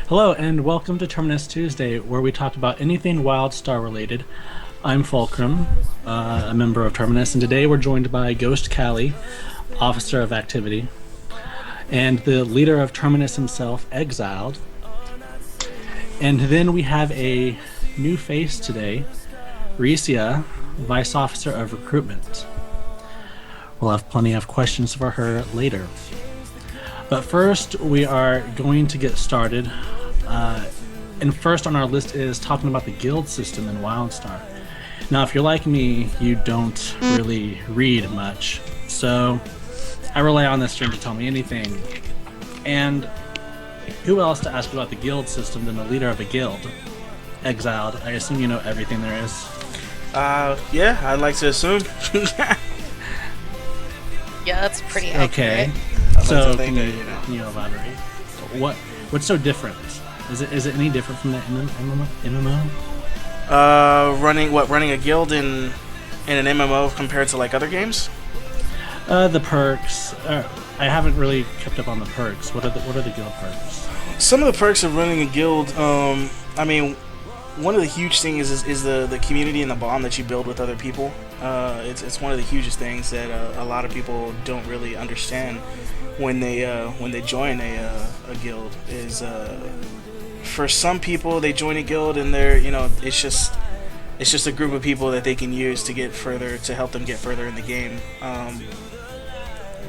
Hello and welcome to Terminus Tuesday, where we talk about anything WildStar related. I'm Fulcrum, a member of Terminus, and today we're joined by Ghost Callie, Officer of Activity, and the leader of Terminus himself, Exiled. And then we have a new face today, Reese, Vice Officer of Recruitment. We'll have plenty of questions for her later. But first, we are going to get started. And first on our list is talking about the guild system in WildStar. Now, if you're like me, you don't really read much, so I rely on this stream to tell me anything. And who else to ask about the guild system than the leader of a guild? Exiled. I assume you know everything there is. Yeah, I'd like to assume. Yeah, that's pretty accurate. Okay. So can you elaborate? What's so different? Is it any different from the MMO? Running a guild in an MMO compared to like other games? The perks. I haven't really kept up on the perks. What are the guild perks? Some of the perks of running a guild. I mean, one of the huge things is the community and the bond that you build with other people. It's one of the hugest things that a lot of people don't really understand when they join a guild. Is for some people, they join a guild and it's just a group of people that they can use to help them get further in the game.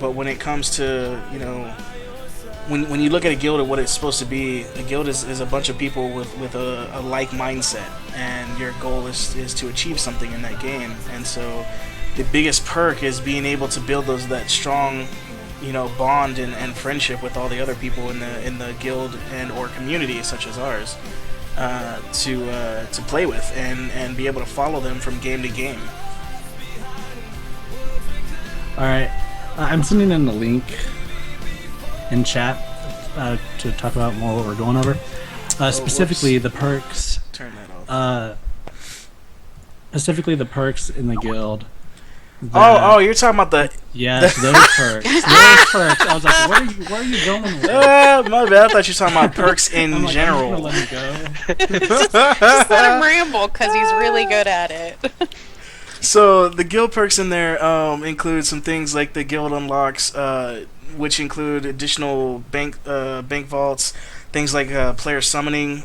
But when it comes to when you look at a guild and what it's supposed to be, a guild is a bunch of people with a like mindset, and your goal is to achieve something in that game. And so the biggest perk is being able to build that strong bond and friendship with all the other people in the guild and or community such as ours, to play with and be able to follow them from game to game. Alright, I'm sending in the link in chat to talk about more what we're going over. Specifically the perks. Turn that off. Specifically the perks in the guild. You're talking about the... Yes, those perks. Those perks. I was like, where are you going with that? My bad. I thought you were talking about perks in general. I'm gonna let him go. just let him ramble, because he's really good at it. So, the guild perks in there include some things like the guild unlocks, which include additional bank vaults, things like player summoning.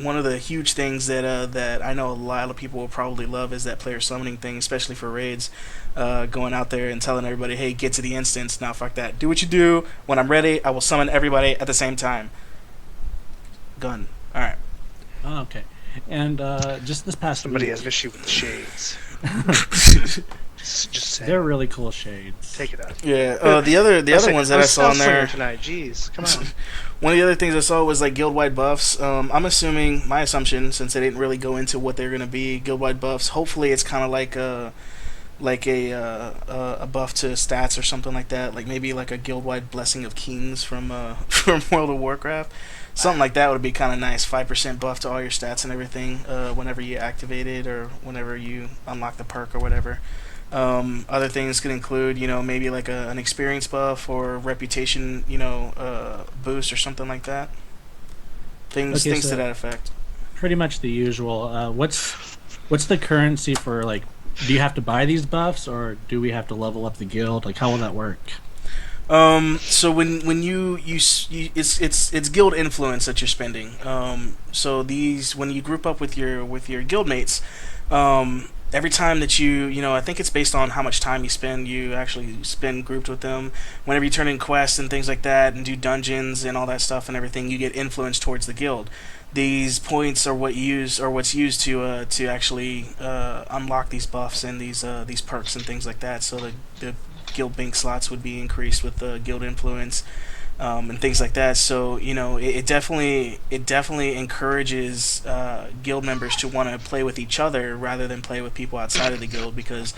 One of the huge things that I know a lot of people will probably love is that player summoning thing, especially for raids. Going out there and telling everybody, hey, get to the instance. Now, fuck that. Do what you do. When I'm ready, I will summon everybody at the same time. Gun. Alright. Oh, okay. And just this past Somebody week... has an issue with the shades. just saying. They're really cool shades. Take it out. Yeah. The other ones that I saw in there tonight. Jeez, come on. One of the other things I saw was like guild-wide buffs. I'm assuming, my assumption, since they didn't really go into what they're gonna be, guild-wide buffs. Hopefully, it's kind of like a buff to stats or something like that. Like maybe like a guild-wide blessing of kings from from World of Warcraft. Something like that would be kind of nice. 5% buff to all your stats and everything whenever you activate it or whenever you unlock the perk or whatever. Other things could include, maybe like an experience buff or reputation, boost or something like that. Things so to that effect. Pretty much the usual. What's the currency for, like, do you have to buy these buffs or do we have to level up the guild? Like, how will that work? So when you it's guild influence that you're spending. So when you group up with your guildmates, every time that I think it's based on how much time you actually spend grouped with them. Whenever you turn in quests and things like that and do dungeons and all that stuff and everything, you get influence towards the guild. These points are what's used to actually unlock these buffs and these perks and things like that. So the guild bank slots would be increased with the guild influence. And things like that. So it definitely encourages guild members to want to play with each other rather than play with people outside of the guild. Because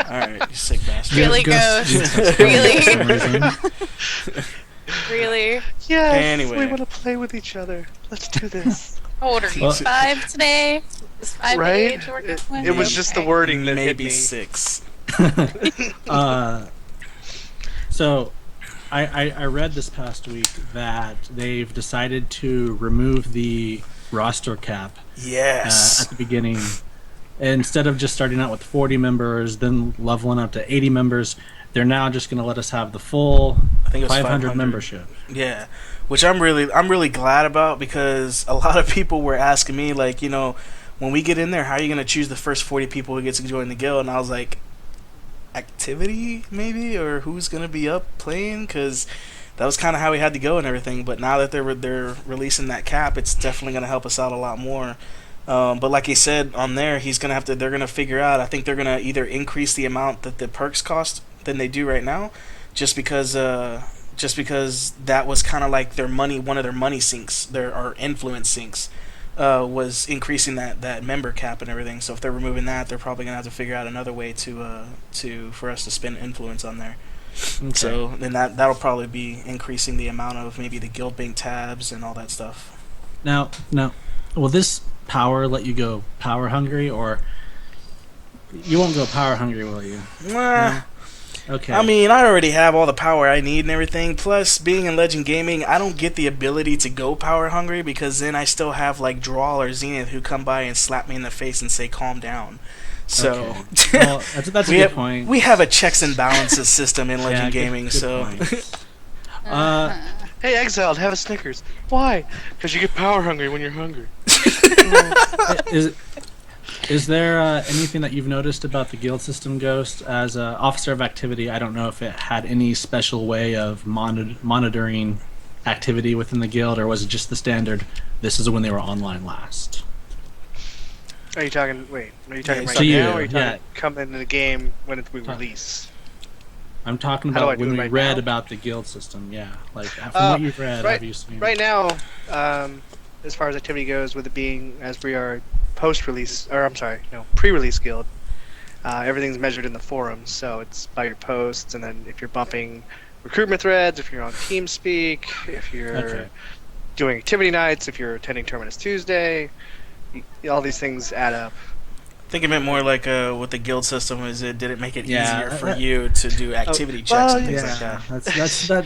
all right, you sick bastard. Really goes. Really. Really. Yeah. Anyway. We want to play with each other. Let's do this. How old are you? 5 today? Is 5 Right? age we're going with? It was just the wording that hit Maybe me. 6. So I read this past week that they've decided to remove the roster cap at Yes. the beginning. Instead of just starting out with 40 members, then leveling up to 80 members, they're now just going to let us have the full I think it was 500 500. membership. Yeah, which I'm really glad about because a lot of people were asking me like, when we get in there, how are you going to choose the first 40 people who get to join the guild? And I was like, activity maybe, or who's going to be up playing? Because that was kind of how we had to go and everything. But now that they're releasing that cap, it's definitely going to help us out a lot more. But like he said on there, he's gonna have to. They're gonna figure out. I think they're gonna either increase the amount that the perks cost than they do right now, just because that was kind of like their money. One of their money sinks, or influence sinks, was increasing that member cap and everything. So if they're removing that, they're probably gonna have to figure out another way for us to spend influence on there. Okay. So then that'll probably be increasing the amount of maybe the guild bank tabs and all that stuff. Now, will this power let you go power hungry, or you won't go power hungry, will you? Nah. Okay. I mean, I already have all the power I need and everything. Plus, being in Legend Gaming, I don't get the ability to go power hungry because then I still have like Drawl or Zenith who come by and slap me in the face and say calm down. So Okay. Well, that's a good point. We have a checks and balances system in Legend Yeah, Gaming. good So point. Uh, Hey, Exiled, have a Snickers. Why? Because you get power hungry when you're hungry. is there anything that you've noticed about the guild system, Ghost? As an officer of activity, I don't know if it had any special way of monitoring activity within the guild, or was it just the standard, this is when they were online last? Are you talking? Wait, are you talking Yeah, right to you, now? Or are you talking yeah. come into the game when we release? I'm talking How do I about do when it we right read now? about the guild system, yeah. Like, from what you've read, right- have you seen? Right now, as far as activity goes, with it being as we are post-release, or I'm sorry, no, pre-release guild, everything's measured in the forums. So it's by your posts, and then if you're bumping recruitment threads, if you're on TeamSpeak, if you're Okay. doing activity nights, if you're attending Terminus Tuesday, all these things add up. I think it meant more like with the guild system is did it make it Yeah, easier for that- you to do activity checks well, and things Yeah, like that. that's that.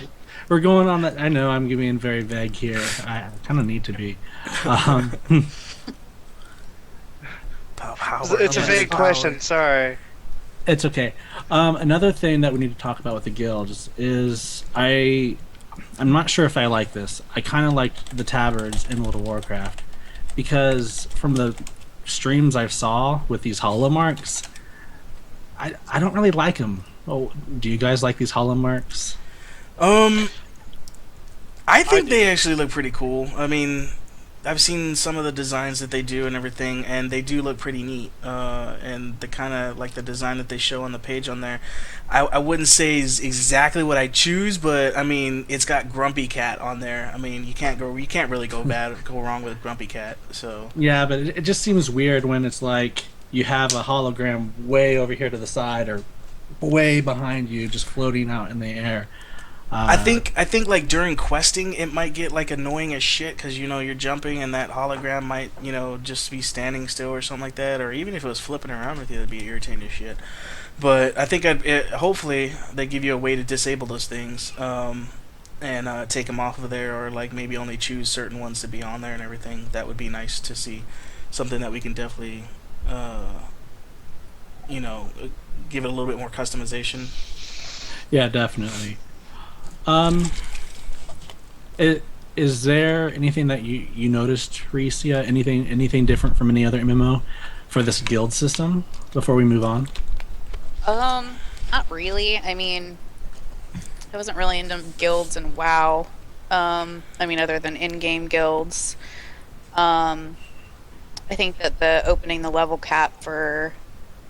We're going on that. I know I'm being very vague here. I kind of need to be. Um, Power. It's a yeah, vague Power. question. Sorry. It's okay. Another thing that we need to talk about with the guilds is I'm not sure if I like this. I kind of like the tabards in World of Warcraft because from the streams I saw with these hollow marks, I don't really like them. Oh, do you guys like these hollow marks? I think they actually look pretty cool. I mean, I've seen some of the designs that they do and everything, and they do look pretty neat. And the kind of like the design that they show on the page on there, I wouldn't say is exactly what I choose, but I mean, it's got Grumpy Cat on there. I mean, you can't really go wrong with Grumpy Cat. So Yeah, but it just seems weird when it's like you have a hologram way over here to the side or way behind you, just floating out in the air. I think like during questing it might get like annoying as shit because you're jumping and that hologram might just be standing still or something like that, or even if it was flipping around with you it'd be irritating as shit. But I think hopefully they give you a way to disable those things and take them off of there, or like maybe only choose certain ones to be on there and everything. That would be nice to see, something that we can definitely give it a little bit more customization. Yeah, definitely. Is there anything that you noticed, Reese? Yeah, anything different from any other MMO for this guild system before we move on? Not really. I mean, I wasn't really into guilds and WoW. I mean, other than in-game guilds. I think that the opening the level cap for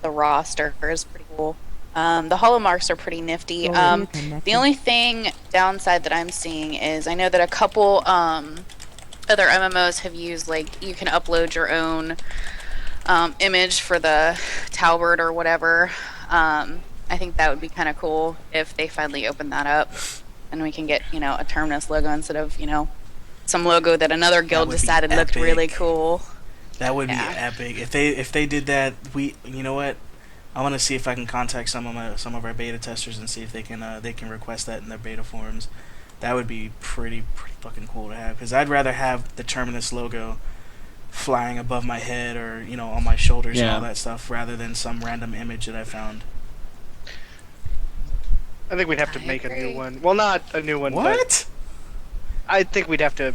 the roster is pretty cool. The hollow marks are pretty nifty. The only thing downside that I'm seeing is I know that a couple other MMOs have used, like, you can upload your own image for the Talbert or whatever. I think that would be kind of cool if they finally open that up and we can get, a Terminus logo instead of, some logo that another guild would be decided looked epic. really cool. That would be Yeah. epic if they did that. You know what? I want to see if I can contact some of our beta testers and see if they can request that in their beta forums. That would be pretty fucking cool to have, because I'd rather have the Terminus logo flying above my head or on my shoulders and all that stuff rather than some random image that I found. I think we'd have to make a new one. Well, not a new one. What? But I think we'd have to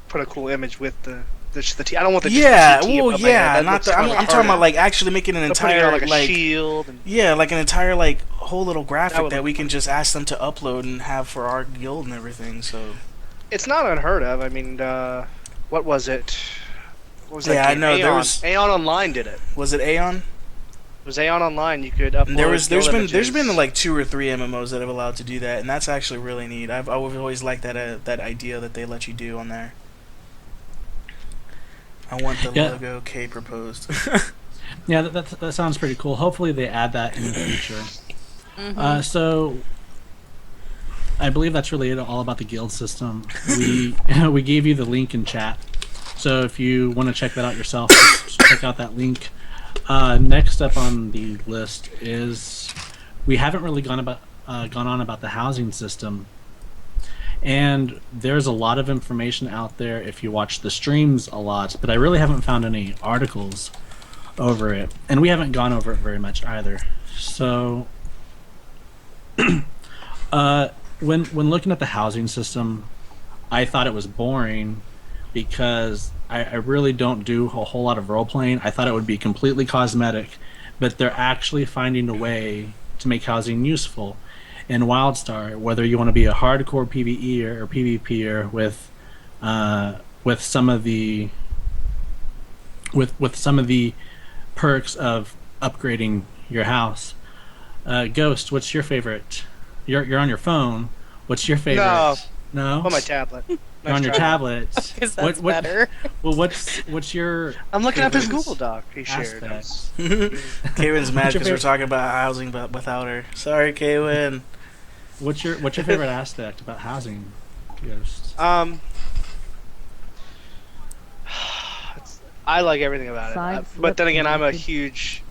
put a cool image with the T. I don't want the yeah. T Well, yeah. Not the, I'm talking about like actually making an entire like a shield. And like an entire like whole little graphic that we can just ask them to upload and have for our guild and everything. So it's not unheard of. I mean, what was it? What was that game? I know Aeon. there was Aeon Online did it. Was it Aeon? It was Aeon Online. You could upload. There's been like 2 or 3 MMOs that have allowed to do that, and that's actually really neat. I've always liked that idea that they let you do on there. I want the logo K proposed. Yeah, that sounds pretty cool. Hopefully they add that in the future. Mm-hmm. So I believe that's really it all about the guild system. We gave you the link in chat, so if you want to check that out yourself, just check out that link. Next up on the list is we haven't really gone on about the housing system. And there's a lot of information out there if you watch the streams a lot, but I really haven't found any articles over it. And we haven't gone over it very much either. So when looking at the housing system, I thought it was boring because I really don't do a whole lot of role-playing. I thought it would be completely cosmetic, but they're actually finding a way to make housing useful. In WildStar, whether you want to be a hardcore PvEer or PvPer with some of the perks of upgrading your house. Ghost, what's your favorite? You're on your phone. What's your favorite? No. On my tablet. You're on your tablet. Because that's better. Well, what's your? I'm looking up his Google Doc he shared. Kaywin's mad because we're talking about housing, but without her. Sorry, Kaywin. What's your favorite aspect about housing, Ghost? I like everything about it, but then again, I'm a huge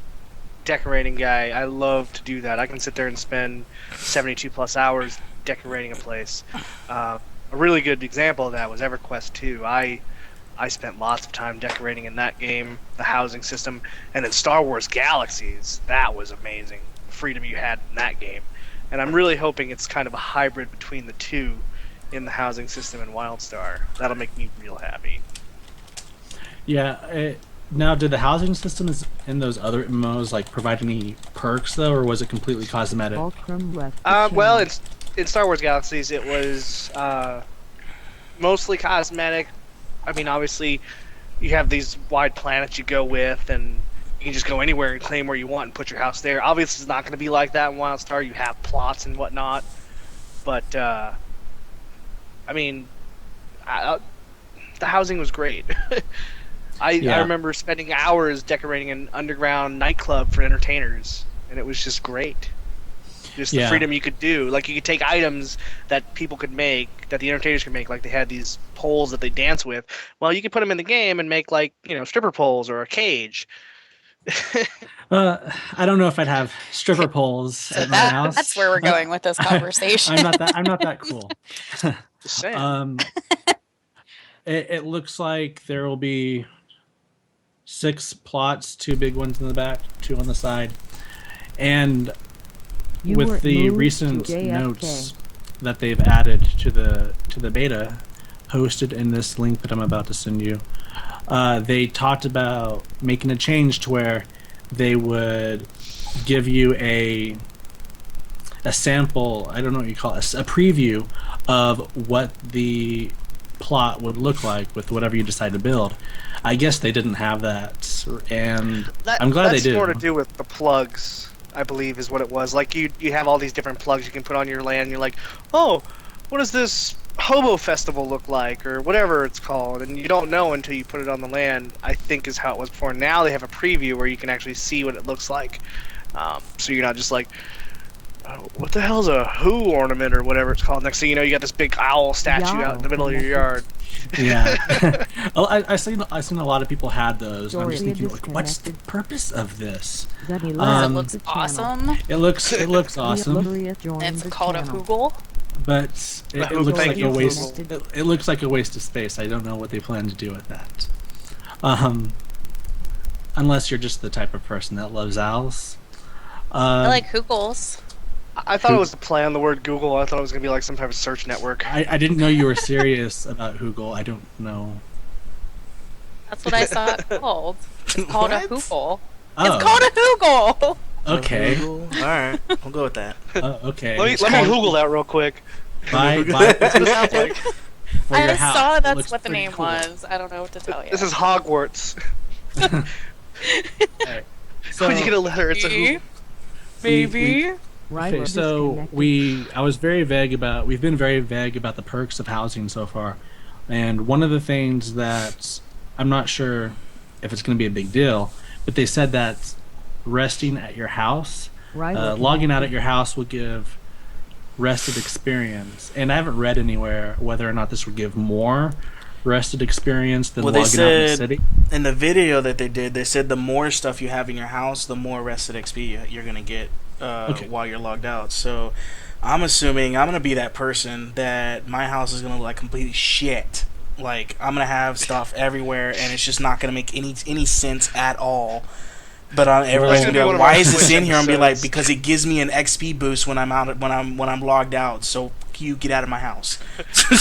decorating guy. I love to do that. I can sit there and spend 72 plus hours decorating a place. A really good example of that was EverQuest 2. I spent lots of time decorating in that game, the housing system, and then Star Wars Galaxies. That was amazing. The freedom you had in that game. And I'm really hoping it's kind of a hybrid between the two in the housing system in WildStar. That'll make me real happy. Yeah. Now, did the housing system in those other MMOs like provide any perks though, or was it completely cosmetic? Well, in Star Wars Galaxies, it was mostly cosmetic. I mean, obviously, you have these wide planets you go with, and you can just go anywhere and claim where you want and put your house there. Obviously, it's not going to be like that in WildStar. You have plots and whatnot. But, I mean, the housing was great. I remember spending hours decorating an underground nightclub for entertainers, and it was just great. Just the freedom you could do. Like, you could take items that people could make, that the entertainers could make, like they had these poles that they dance with. Well, you could put them in the game and make, like, stripper poles or a cage. I don't know if I'd have stripper poles at my house. That's where we're going with this conversation. I'm not that cool. Just saying. It looks like there will be 6 plots, 2 big ones in the back, 2 on the side, and with the recent notes that they've added to the beta, hosted in this link that I'm about to send you. They talked about making a change to where they would give you a sample, I don't know what you call it, a preview of what the plot would look like with whatever you decide to build. I guess they didn't have that, and I'm glad they did. That's more to do with the plugs, I believe, is what it was. Like, you have all these different plugs you can put on your land, and you're like, oh, what does this hobo festival look like, or whatever it's called, and you don't know until you put it on the land, I think is how it was before. Now they have a preview where you can actually see what it looks like, so you're not just like, what the hell's a who ornament or whatever it's called? Next thing you know, you got this big owl statue out in the middle of your yard. Yeah. Oh, I seen a lot of people had those. And I'm just thinking, like, what's the purpose of this? It looks awesome. It looks awesome, It's called a Hoogle. but it looks like a waste. It looks like a waste of space. I don't know what they plan to do with that. Unless you're just the type of person that loves owls. I like Hoogles. I thought it was a play on the word Google. I thought it was gonna be like some type of search network. I didn't know you were serious about Hoogle. I don't know. That's what I saw it called. It's called a Hoogle. Oh. It's called a Hoogle. Okay. Alright, we'll go with that. Okay. Let me Google that real quick. Buy That's what it sounds like. for your I house. saw It that's looks what the pretty name cool. was. I don't know what to tell you. This is Hogwarts. Alright. So, When you get a letter, it's a who. Maybe. okay, so I was very vague about. We've been very vague about the perks of housing so far, and one of the things that I'm not sure if it's going to be a big deal, but they said that resting at your house, logging out at your house will give rested experience, and I haven't read anywhere whether or not this would give more rested experience than Well, they logging out in the said city. in the video that they did, they said the more stuff you have in your house, the more rested XP you're gonna get while you're logged out. So I'm assuming I'm gonna be that person that my house is gonna look like completely shit. Like I'm gonna have stuff everywhere, and it's just not gonna make any sense at all. But everybody's gonna be like, "Why is this in here?" I'm gonna be like, "Because it gives me an XP boost when I'm out when I'm logged out." So you get out of my house.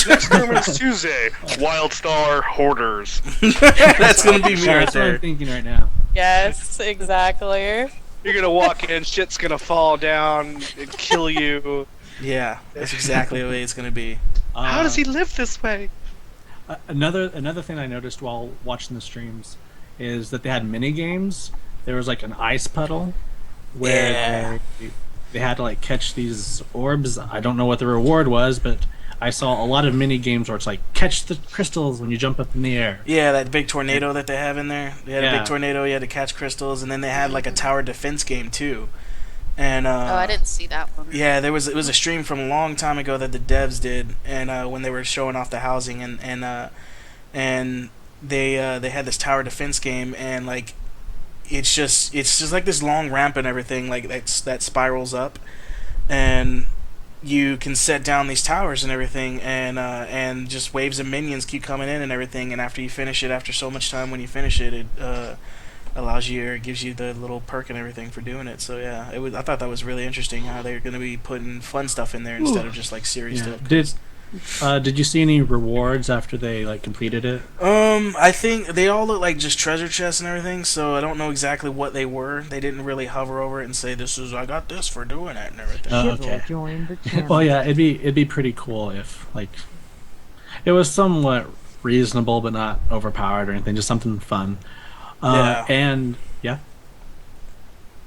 Next Terminus Tuesday, Wildstar Hoarders. That's gonna be me Yeah, right that's what I'm there. thinking right now. Yes, exactly. You're gonna walk in, shit's gonna fall down and kill you. Yeah, that's exactly the way it's gonna be. How does he live this way? Another thing I noticed while watching the streams is that they had mini games. There was like an ice puddle where Yeah. they had to like catch these orbs. I don't know what the reward was, but I saw a lot of mini games where it's like catch the crystals when you jump up in the air. Yeah, that big tornado that they have in there. They had a Yeah. big tornado. You had to catch crystals, and then they had like a tower defense game too. And Oh, I didn't see that one. yeah, it was a stream from a long time ago that the devs did, and when they were showing off the housing, and they had this tower defense game, and like it's just like this long ramp and everything like that spirals up, and you can set down these towers and everything, and just waves of minions keep coming in and everything, and after you finish it, after so much time when you finish it, it allows you, or it gives you the little perk and everything for doing it. So yeah, I thought that was really interesting how they're going to be putting fun stuff in there instead of just like serious Yeah. stuff. Did you see any rewards after they like completed it? I think they all look like just treasure chests and everything, so I don't know exactly what they were. They didn't really hover over it and say I got this for doing it and everything. Okay. Well, yeah, it'd be pretty cool if like it was somewhat reasonable but not overpowered or anything, just something fun. Yeah. And yeah.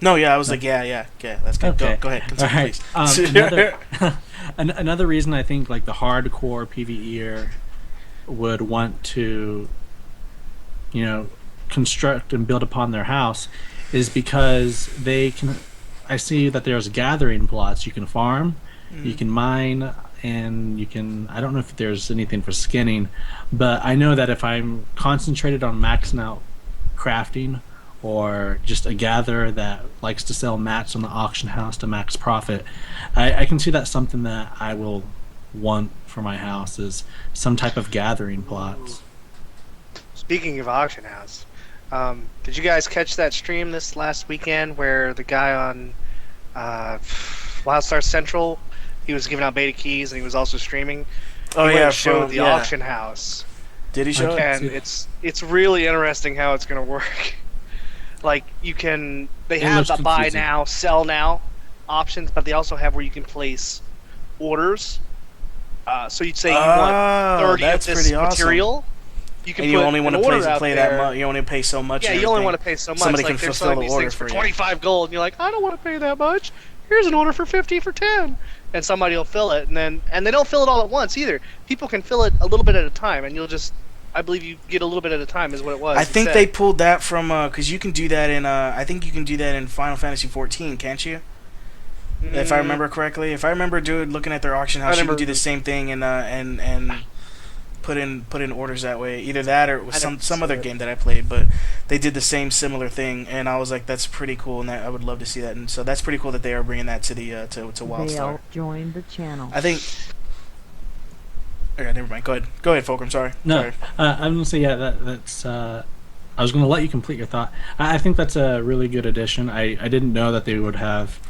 No, yeah, I was like, yeah, that's good. Okay. Go ahead, All continue, right. please. Another reason I think like the hardcore PvEer would want to, construct and build upon their house is because they can. I see that there's gathering plots you can farm, you can mine, and you can. I don't know if there's anything for skinning, but I know that if I'm concentrated on maxing out crafting, or just a gatherer that likes to sell mats on the auction house to max profit, I can see that's something that I will want for my house is some type of gathering plots. Speaking of auction house, did you guys catch that stream this last weekend where the guy on Wildstar Central, he was giving out beta keys and he was also streaming? Oh He went yeah, and showed the yeah. auction house, Did he show it? and it's really interesting how it's gonna work. Like they have looks the buy confusing. now, sell now options, but they also have where you can place orders. So you'd say you want 30 of that's this pretty awesome. material. You can And you put only want an to order out play that there. much. You only pay so much. Yeah, and you only everything. want to pay so much. Somebody like can they're fulfill selling the these order things for for you. 25 gold, and you're like, I don't want to pay that much. Here's an order for 50 for 10, and somebody will fill it, and they don't fill it all at once either. People can fill it a little bit at a time, and I believe you get a little bit at a time is what it was. I it think said. they pulled that from because you can do that in I think you can do that in Final Fantasy 14, can't you? If I remember correctly, if I remember, looking at their auction house, you could do the same thing and put in orders that way. Either that or it was some other game that I played, but they did the same similar thing, and I was like, that's pretty cool, and I would love to see that. And so that's pretty cool that they are bringing that to the to WildStar. Joined the channel. I think. Okay, never mind. Go ahead, Fulcrum. Sorry. No, Sorry. I'm gonna say that's. I was gonna let you complete your thought. I think that's a really good addition. I didn't know that they would have.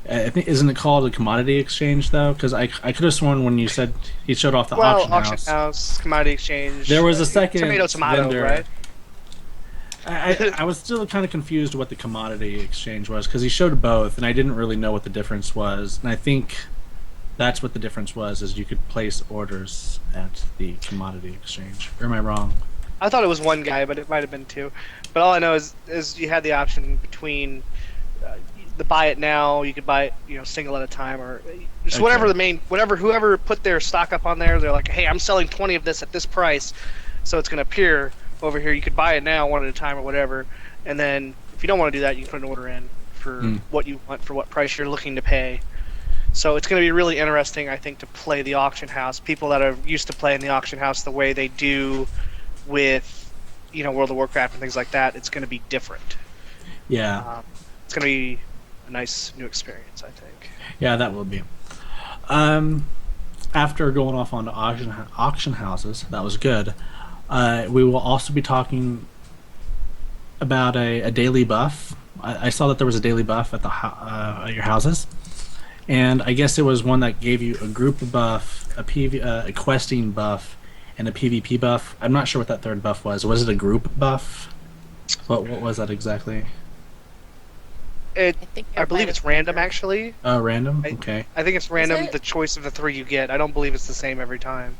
I think isn't it called a commodity exchange though? Because I could have sworn when you said he showed off the auction house, commodity exchange. There was a second tomato, vendor. right? I was still kind of confused what the commodity exchange was because he showed both, and I didn't really know what the difference was. And I think that's what the difference was: is you could place orders at the commodity exchange. Or am I wrong? I thought it was one guy, but it might have been two. But all I know is you had the option between the buy it now. You could buy it, single at a time, or just whatever whoever put their stock up on there. They're like, hey, I'm selling 20 of this at this price, so it's going to appear over here. You could buy it now, one at a time, or whatever. And then if you don't want to do that, you can put an order in for what you want, for what price you're looking to pay. So it's going to be really interesting, I think, to play the auction house. People that are used to playing the auction house the way they do with, World of Warcraft and things like that, it's going to be different. Yeah. It's going to be a nice new experience, I think. Yeah, that will be. After going off onto auction houses, that was good. We will also be talking about a daily buff. I saw that there was a daily buff at at your houses, and I guess it was one that gave you a group buff, a questing buff, and a PvP buff. I'm not sure what that third buff was. Was it a group buff? What was that exactly? I believe it's random, actually. Oh, random? Okay. I think it's random, the choice of the three you get. I don't believe it's the same every time.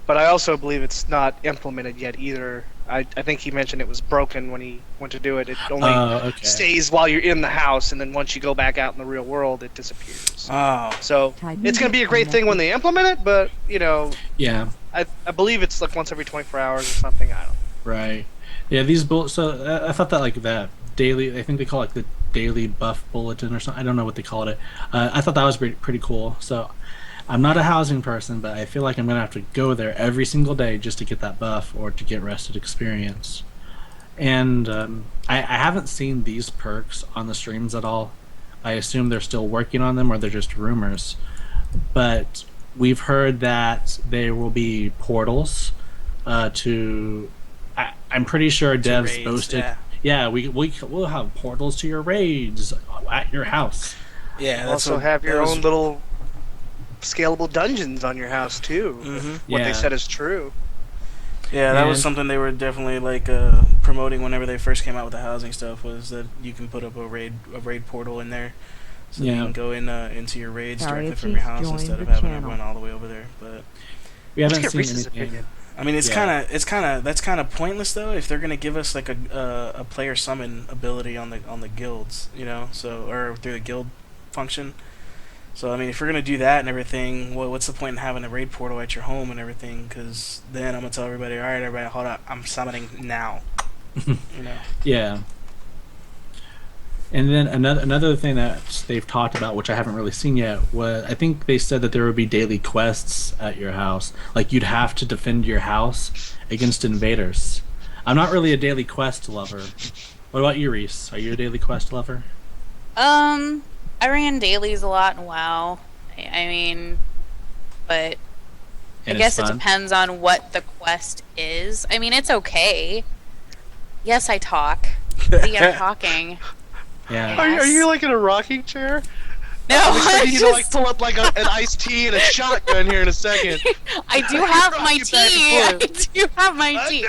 But I also believe it's not implemented yet either. I think he mentioned it was broken when he went to do it. It only stays while you're in the house, and then once you go back out in the real world, it disappears. Oh. So it's going to be a great thing when they implement it, but, Yeah. I believe it's like once every 24 hours or something. I don't know. Right. Yeah, these so I thought that that daily, I think they call it the daily buff bulletin or something. I don't know what they call it. I thought that was pretty cool. So I'm not a housing person, but I feel like I'm going to have to go there every single day just to get that buff or to get rested experience. And I haven't seen these perks on the streams at all. I assume they're still working on them or they're just rumors. But we've heard that there will be portals to... I'm pretty sure devs raids, boasted... Yeah, we'll have portals to your raids at your house. Yeah, also have your own little scalable dungeons on your house too. Mm-hmm. What they said is true. Yeah, that was something they were definitely promoting whenever they first came out with the housing stuff. Was that you can put up a raid portal in there, so you can go into your raids directly from your house instead of having everyone all the way over there. But we haven't seen anything. I mean, that's kind of pointless though if they're gonna give us like a player summon ability on the guilds, or through the guild function. So I mean, if you're gonna do that and everything, what's the point in having a raid portal at your home and everything? Because then I'm gonna tell everybody, all right, everybody, hold up, I'm summoning now. Yeah. And then another thing that they've talked about, which I haven't really seen yet, was I think they said that there would be daily quests at your house. Like you'd have to defend your house against invaders. I'm not really a daily quest lover. What about you, Reese? Are you a daily quest lover? I ran dailies a lot in WoW. I mean, but I guess it depends on what the quest is. I mean, it's okay. Yes, I talk. See, I'm talking. Yeah. Are you like in a rocking chair? No, I'm expecting you to like pull up like an iced tea and a shotgun here in a second. I do have my tea. I do have my tea.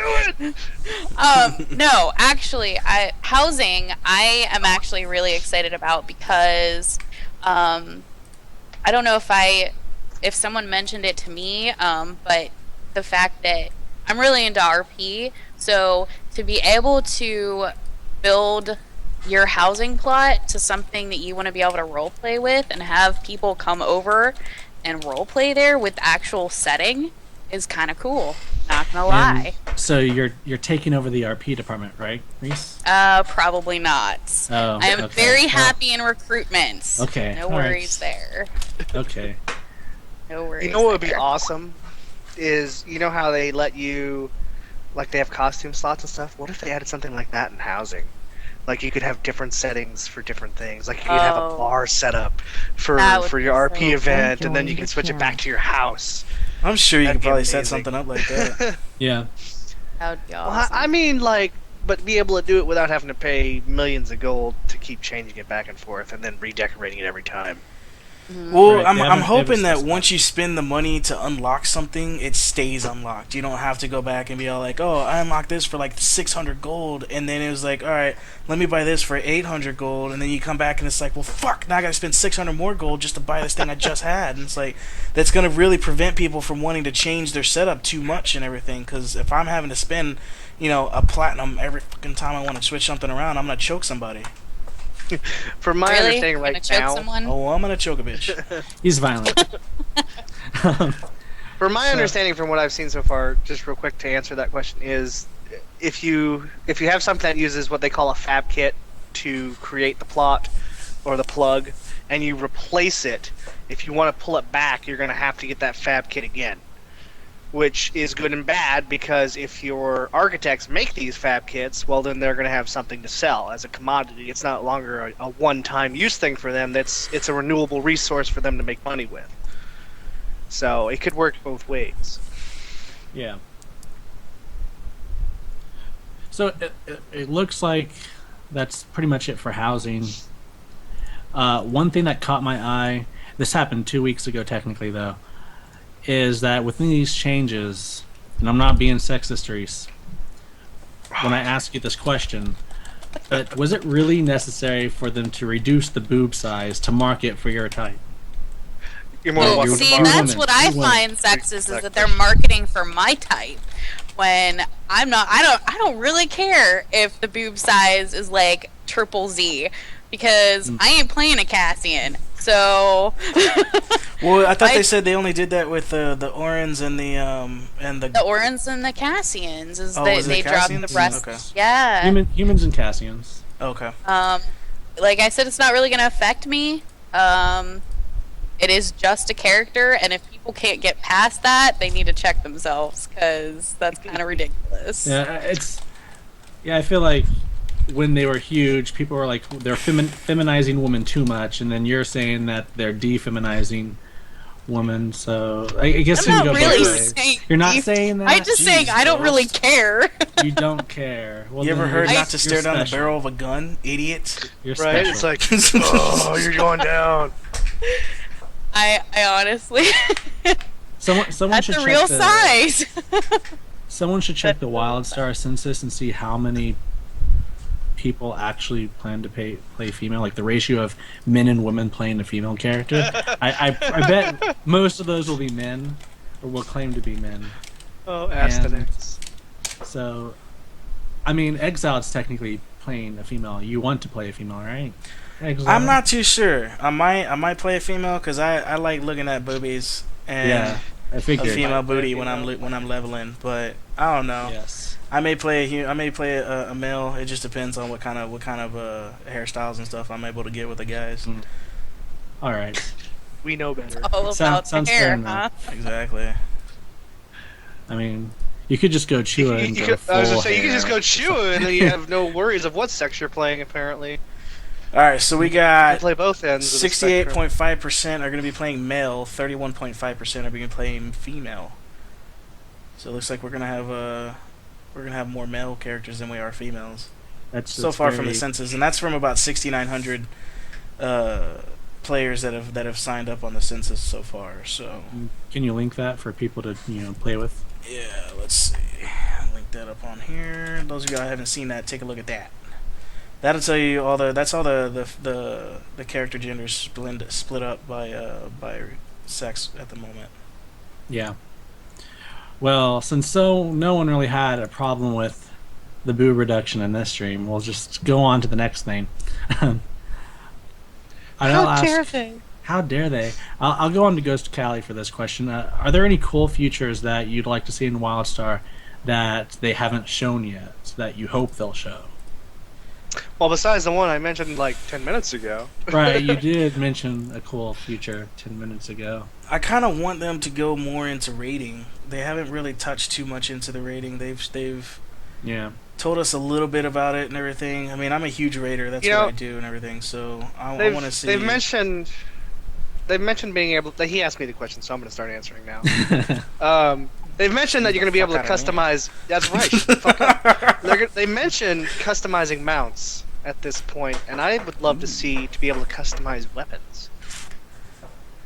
No, actually, housing. I am actually really excited about because I don't know if someone mentioned it to me, but the fact that I'm really into RP, so to be able to build your housing plot to something that you want to be able to roleplay with and have people come over and roleplay there with actual setting is kind of cool. Not gonna And lie. so you're taking over the RP department, right, Reese? Probably not. Oh, I am okay. very Well, happy in recruitment. okay, No all right. worries there. Okay. No worries. You know what would be there. awesome is how they let you, like they have costume slots and stuff. What if they added something like that in housing? Like you could have different settings for different things. Like you could have a Oh. bar set up for That would your be RP so event, and then you can switch it back to your house. I'm sure you That'd could be probably set amazing. something up like that. Yeah. That would be Well, awesome. I mean, like, but be able to do it without having to pay millions of gold to keep changing it back and forth and then redecorating it every time. Well, Right, I'm they I'm haven't hoping that specified. once you spend the money to unlock something, it stays unlocked. You don't have to go back and be all like, "Oh, I unlocked this for like 600 gold," and then it was like, "All right, let me buy this for 800 gold," and then you come back and it's like, "Well, fuck! Now I gotta spend 600 more gold just to buy this thing I just had." And it's like that's gonna really prevent people from wanting to change their setup too much and everything. Because if I'm having to spend, a platinum every fucking time I want to switch something around, I'm gonna choke somebody. From my Really? understanding You're right gonna choke now, someone? Oh, I'm gonna choke a bitch. He's violent. from my So- understanding from what I've seen so far, just real quick to answer that question is, if you have something that uses what they call a fab kit to create the plot or the plug, and you replace it, if you want to pull it back, you're going to have to get that fab kit again. Which is good and bad, because if your architects make these fab kits, well, then they're going to have something to sell as a commodity. It's not longer a one-time use thing for them. It's a renewable resource for them to make money with. So it could work both ways. Yeah. So it looks like that's pretty much it for housing. One thing that caught my eye, this happened 2 weeks ago technically though, is that within these changes, and I'm not being sexist, Reese, when I ask you this question, but was it really necessary for them to reduce the boob size to market for your type? You're more Well, welcome see, to borrow. that's women, what I two women. find sexist is that they're marketing for my type when I'm not. I don't really care if the boob size is like triple Z because I ain't playing a Cassian. So Well, I thought I- they said they only did that with the Orans and the the Orans and the Cassians is Oh, they is it they drop the Cassians? breasts. Okay. Yeah. Humans and Cassians. Okay. Like I said, it's not really gonna affect me. It is just a character, and if people can't get past that, they need to check themselves because that's kind of ridiculous. Yeah, I feel like when they were huge, people were like they're feminizing women too much, and then you're saying that they're defeminizing women. So I guess I'm you can not go really both ways. saying. You're not saying that. I'm just saying I don't really care. You don't care. Well, You ever then heard you're- not to you're stare down the special. barrel of a gun, idiot? You're Right? special. It's like, oh, you're going down. I honestly, someone that's should a check real the, size. Someone should check the WildStar census and see how many people actually plan to play female, like the ratio of men and women playing a female character. I bet most of those will be men, or will claim to be men. Oh, ask the And- next. So, I mean, Exiled's technically playing a female. You want to play a female, right? Exiled? I'm not too sure. I might play a female because I like looking at boobies and Yeah, I a figured. female play a booty when female. I'm leveling, but I don't know. Yes. I may play a male. It just depends on what kind of hairstyles and stuff I'm able to get with the guys. All right. We know better. All about Sounds the fair hair, enough. huh? Exactly. I mean, you could just go chew it and go I was gonna full say, you can just hair. go chew it, and then you have no worries of what sex you're playing, apparently. All right, so we You got play both ends of the spectrum. 68.5% are going to be playing male. 31.5% are going to be playing female. So it looks like we're gonna have more male characters than we are females. That's So far from the very- census, and that's from about 6,900 players that have signed up on the census so far. So Can you link that for people to play with? yeah, let's see. Link that up on here. Those of you that haven't seen that, take a look at that. That'll tell you all the character genders split up by sex at the moment. Yeah. Well, since no one really had a problem with the boob reduction in this stream, we'll just go on to the next thing. I know How dare they? How dare they? I'll go on to Ghost Cali for this question. Are there any cool features that you'd like to see in WildStar that they haven't shown yet that you hope they'll show? Well, besides the one I mentioned like 10 minutes ago. Right, you did mention a cool feature 10 minutes ago. I kind of want them to go more into raiding. They haven't really touched too much into the raiding. They've Yeah. told us a little bit about it and everything. I mean, I'm a huge raider. That's You what know, I do and everything. So I They've, want to see. they've mentioned being able. He asked me the question, so I'm going to start answering now. They've mentioned that you're going to be able to customize. That's right. Shut the fuck up. They mentioned customizing mounts at this point, and I would love to be able to customize weapons.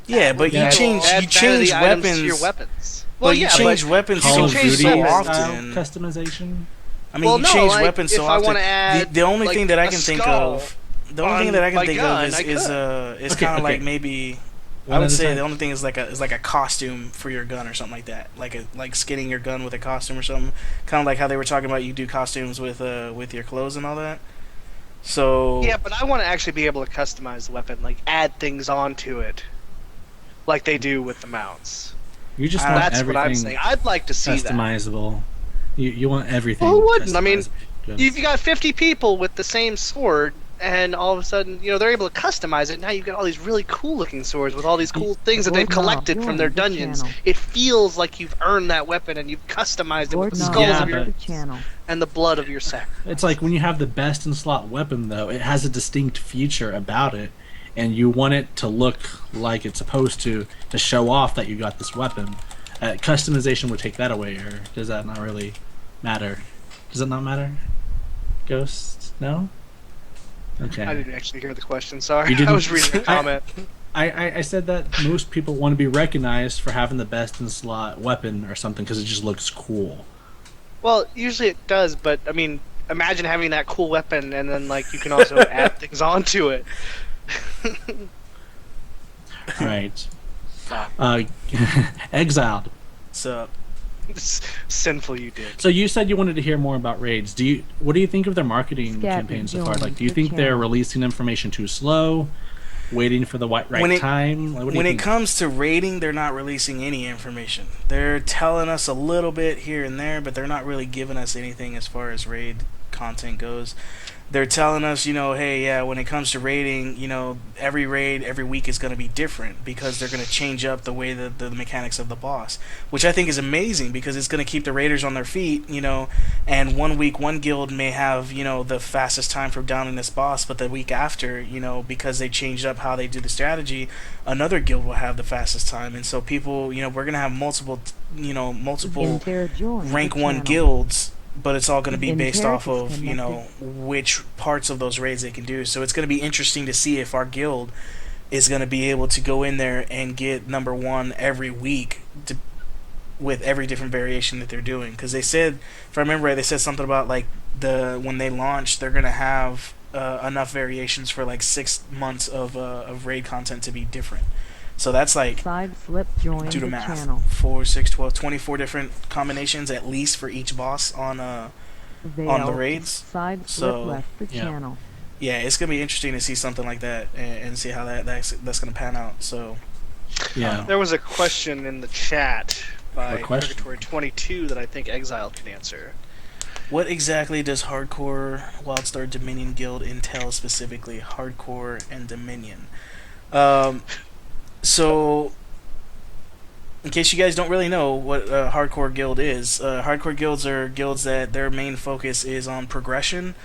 Yeah, but Yeah. you change items weapons. to your weapons. Well, you change weapons Call so of change Duty so weapons. style often. customization. I mean, Well, you no, change like, weapons so if I often. wanna add, The only like, thing that I a can think skull of, the only thing that I can my think gun, of I is Okay, kind of okay. like maybe. One I would at a say time. the only thing is like a costume for your gun or something like that, like skinning your gun with a costume or something. Kind of like how they were talking about you do costumes with your clothes and all that. So Yeah, but I want to actually be able to customize the weapon, like add things onto it, like they do with the mounts. You just want That's what I'm everything saying. I'd like to see that. customizable. You want everything. Well, who wouldn't? I mean, customizable. Good. You've got 50 people with the same sword, and all of a sudden, they're able to customize it. Now you've got all these really cool-looking swords with all these cool things that they've collected from their dungeons. It feels like you've earned that weapon, and you've customized it with the skulls Yeah, of your but- channel. and the blood of your sack. It's like when you have the best in slot weapon, though, it has a distinct feature about it, and you want it to look like it's supposed to show off that you got this weapon. Customization would take that away, or does that not really matter? Does it not matter? Ghost? No? Okay. I didn't actually hear the question. Sorry, You didn't? I was reading a comment. I said that most people want to be recognized for having the best in slot weapon or something because it just looks cool. Well, usually it does, but I mean, imagine having that cool weapon, and then like you can also add things onto it. Right. Exiled. so Sinful, you did. So you said you wanted to hear more about raids. What do you think of their marketing Scat campaign so far? joined Like, do you the think they're channel. releasing information too slow, waiting for the right time? Like, what do you when it think? comes to rating, they're not releasing any information. They're telling us a little bit here and there, but they're not really giving us anything as far as raid content goes. They're telling us, hey, yeah, when it comes to raiding, every raid every week is going to be different because they're going to change up the way that the mechanics of the boss, which I think is amazing because it's going to keep the raiders on their feet, and one week one guild may have, the fastest time for downing this boss, but the week after, because they changed up how they do the strategy, another guild will have the fastest time. And so people, we're going to have multiple rank 1 guilds, but it's all going to be based off of which parts of those raids they can do. So it's going to be interesting to see if our guild is going to be able to go in there and get number 1 every week with every different variation that they're doing. Because they said, if I remember right, they said something about like when they launch, they're going to have enough variations for like 6 months of raid content to be different. So that's like, Side slip joined do the the math, channel. 4, 6, 12, 24 different combinations at least for each boss on the raids. Side So, slip left the yeah. channel. Yeah, it's gonna be interesting to see something like that and see how that's gonna pan out. So Yeah. There was a question in the chat by What question? Purgatory 22 that I think Exiled can answer. what exactly does Hardcore Wildstar Dominion Guild entail specifically? Hardcore and Dominion. So, in case you guys don't really know what a hardcore guild is, hardcore guilds are guilds that their main focus is on progression,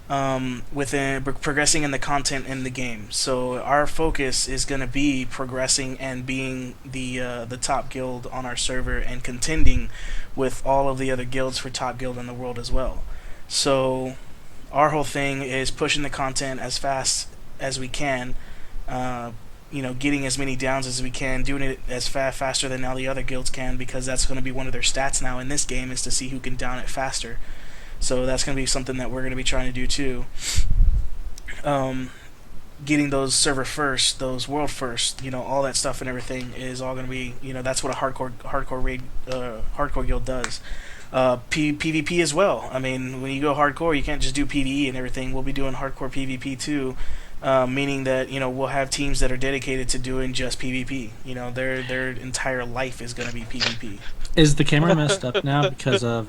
progressing in the content in the game. So our focus is going to be progressing and being the top guild on our server and contending with all of the other guilds for top guild in the world as well. So our whole thing is pushing the content as fast as we can. Getting as many downs as we can, doing it as faster than all the other guilds can, because that's going to be one of their stats now in this game, is to see who can down it faster. So that's going to be something that we're going to be trying to do too. Getting those server first, those world first, all that stuff and everything is all going to be, that's what a hardcore raid, hardcore guild does. PvP as well. I mean, when you go hardcore, you can't just do PvE and everything. We'll be doing hardcore PvP too. meaning that we'll have teams that are dedicated to doing just PvP. Their entire life is going to be PvP. Is the camera messed up now because of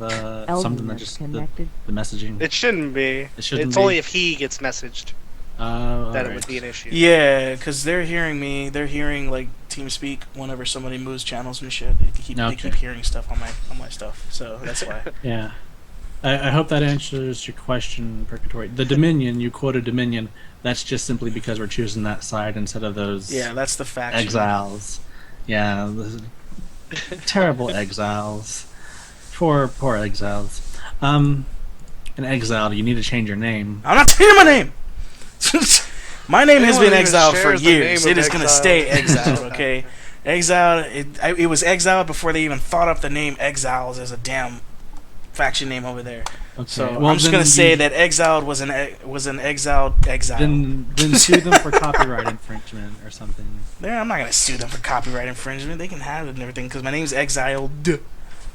something that just the messaging? It shouldn't be. It shouldn't it's be. only if he gets messaged that it would be an issue. Yeah, because they're hearing me. They're hearing like TeamSpeak whenever somebody moves channels and shit. They keep hearing stuff on my stuff. So that's why. Yeah. I hope that answers your question, Purgatory. The Dominion, you quoted Dominion. That's just simply because we're choosing that side instead of those. Yeah, that's the faction. Exiles. Yeah, terrible exiles. Poor exiles. An exile. You need to change your name. I'm not changing my name. My name has been even exiled for shares the years. name It of is going to exile. stay exiled. Okay, exiled. It was exiled before they even thought up the name Exiles as a damn faction name over there. Okay. So well, I'm just gonna say that exiled was an exiled exile. Then sue them for copyright infringement or something. I'm not gonna sue them for copyright infringement. They can have it and everything because my name's Exiled.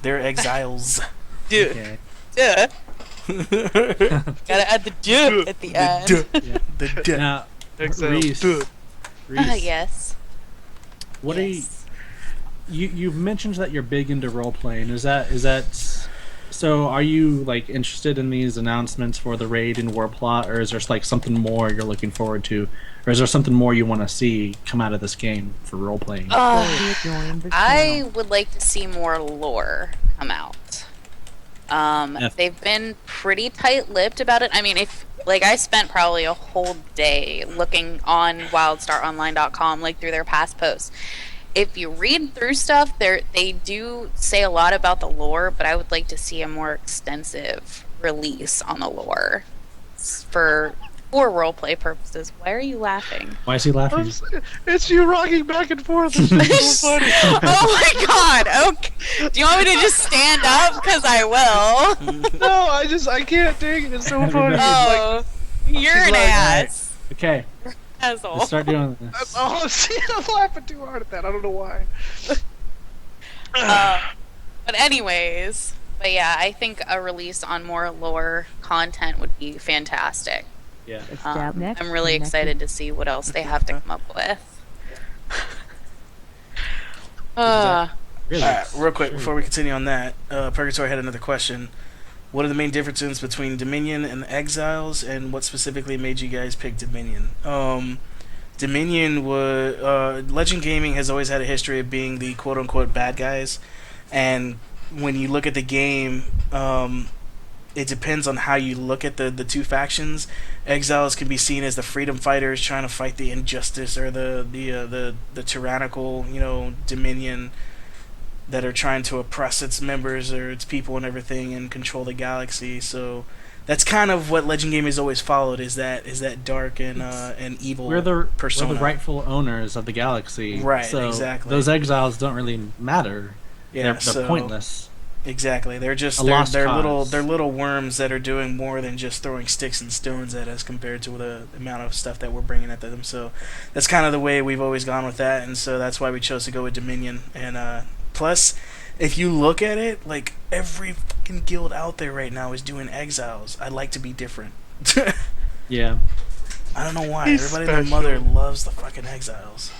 They're exiles. Okay. Duh. Gotta add the duh at the end. Yeah. The duh. Now, Exile. Reese. Duh. Reese, Yes. what Yes. are you've mentioned that you're big into role playing. Is that so? Are you like interested in these announcements for the raid and war plot, or is there like something more you're looking forward to, or is there something more you want to see come out of this game for role playing? I would like to see more lore come out. They've been pretty tight-lipped about it. I mean, I spent probably a whole day looking on WildStarOnline.com, like through their past posts. If you read through stuff, they do say a lot about the lore, but I would like to see a more extensive release on the lore for roleplay purposes. Why are you laughing? Why is he laughing? It's you rocking back and forth. It's so funny. Oh my god! Okay. Do you want me to just stand up? Because I will. No, I can't take it. It's so funny. Oh, you're an like, ass. Okay, Asshole. let's start doing this. Oh, see, I'm laughing too hard at that. I don't know why. But anyways, yeah, I think a release on more lore content would be fantastic. Yeah. I'm really excited to see what else they have to come up with. Really? Real quick before we continue on that, Purgatory had another question. What are the main differences between Dominion and Exiles, and what specifically made you guys pick Dominion? Dominion was Legend Gaming has always had a history of being the quote-unquote bad guys, and when you look at the game, it depends on how you look at the two factions. Exiles can be seen as the freedom fighters trying to fight the injustice or the tyrannical Dominion that are trying to oppress its members or its people and everything and control the galaxy. So that's kind of what Legend Game has always followed, is that dark and evil persona. We're the rightful owners of the galaxy. Right, so exactly. Those exiles don't really matter. Yeah, they're pointless. Exactly. They're just A lost they're cause. little worms that are doing more than just throwing sticks and stones at us compared to the amount of stuff that we're bringing at them. So that's kind of the way we've always gone with that, and so that's why we chose to go with Dominion. And plus, if you look at it, like every fucking guild out there right now is doing exiles. I'd like to be different. Yeah. I don't know why. He's Everybody and their special. mother loves the fucking exiles.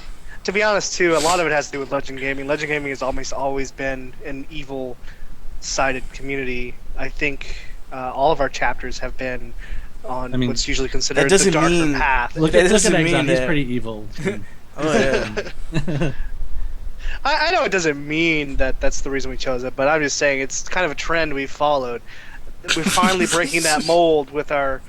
To be honest, too, a lot of it has to do with Legend Gaming. Legend Gaming has almost always been an evil-sided community. I think all of our chapters have been on what's usually considered the doesn't darker mean- path. Look That at doesn't Exile. mean He's that- pretty evil. Oh yeah. I know it doesn't mean that that's the reason we chose it, but I'm just saying it's kind of a trend we've followed. We're finally breaking that mold with our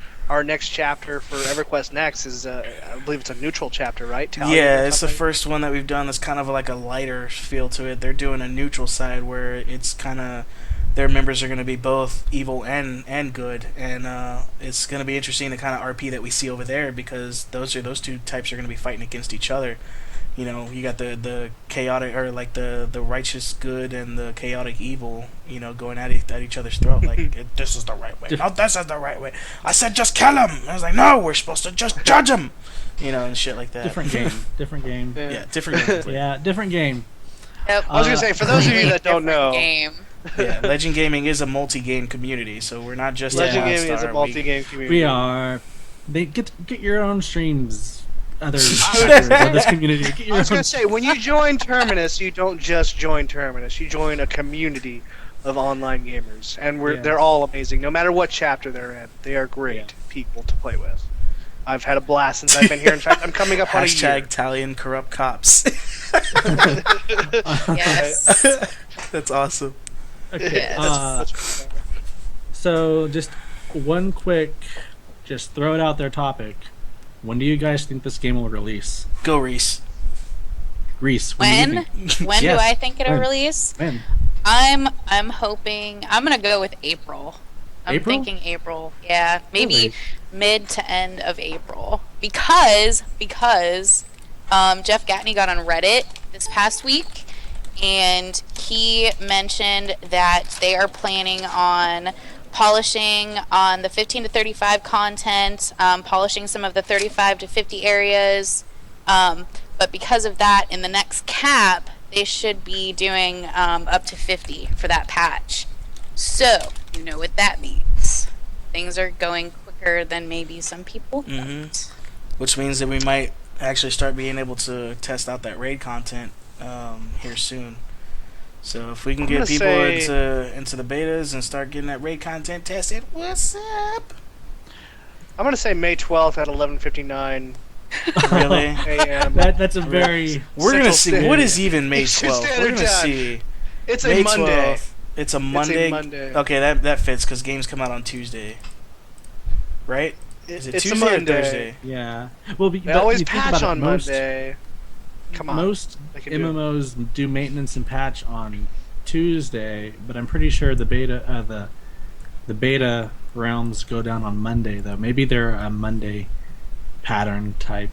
next chapter for EverQuest Next is I believe it's a neutral chapter, right? Talia Yeah, or it's the something? first one that we've done that's kind of like a lighter feel to it. They're doing a neutral side where it's kind of their members are going to be both evil and good, and it's going to be interesting the kind of RP that we see over there, because those two types are going to be fighting against each other. You know, you got the chaotic, or like the righteous good and the chaotic evil, going at each other's throat. Like, this is the right way. No, this is the right way. I said just kill him. I was like, no, we're supposed to just judge him. And shit like that. Different game. Different game. Yeah, different game. Yeah, different game. Yep. I was gonna say, for those of you that don't Different know, game. Yeah, Legend Gaming is a multi-game community, so we're not just Legend at Gaming is a Star. multi-game community. We are. They get your own streams. Other members of this community. Get your I was own gonna say, when you join Terminus, you don't just join Terminus. You join a community of online gamers, and Yes. they're all amazing. No matter what chapter they're in, they are great Yeah. people to play with. I've had a blast since I've been here. In fact, I'm coming up on a year. Hashtag Italian corrupt cops. Yes. That's awesome. Okay. Yes. So just one quick, just throw it out there topic. When do you guys think this game will release? Go Reese. Reese. Do When? you think? When Yes. do I think it'll When? release? When? I'm hoping I'm gonna go with April. I'm April? thinking April. Yeah, maybe Really? mid to end of April because Jeff Gatney got on Reddit this past week and he mentioned that they are planning on polishing on the 15 to 35 content, polishing some of the 35 to 50 areas, but because of that, in the next cap, they should be doing up to 50 for that patch. So, you know what that means. Things are going quicker than maybe some people thought. Which means that we might actually start being able to test out that raid content here soon. So if we can get gonna people say- into the betas and start getting that raid content tested, what's up? I'm gonna say May 12th at 11:59 Really? a.m. That's a very. We're gonna Central see Standard. what is even May Eastern 12th. We're Standard gonna Time. see It's a May Monday. 12th. It's a Monday. Monday. Okay, that fits because games come out on Tuesday, right? Is it It's a Tuesday or Monday. Thursday? Yeah. Well, They but always you think patch about it, on most, Monday. Come on. Most They can do it. MMOs do maintenance and patch on Tuesday, but I'm pretty sure the beta realms go down on Monday though. Maybe they're a Monday pattern type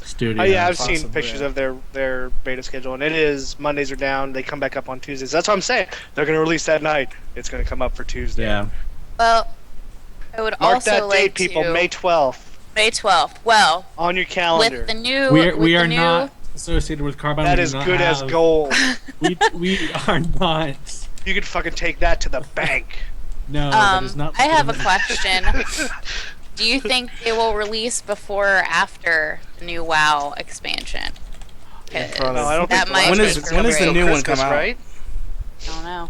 studio. Oh yeah, I've seen Possibly, pictures yeah. of their beta schedule, and it is Mondays are down. They come back up on Tuesdays. That's what I'm saying. They're gonna release that night. It's gonna come up for Tuesday. Yeah. Well, I would Mark also that like date, people. to May 12th May 12th. Well, on your calendar. with the new We with are the new, not associated with Carbine. That We is do not good as have- gold. We are not. You could fucking take that to the bank. No, that is not. I have a legitimate. question. Do you think they will release before or after the new WoW expansion? 'Cause probably. No, I don't that think might When be is- for when is the great. new one come Christmas, out? Right? I don't know.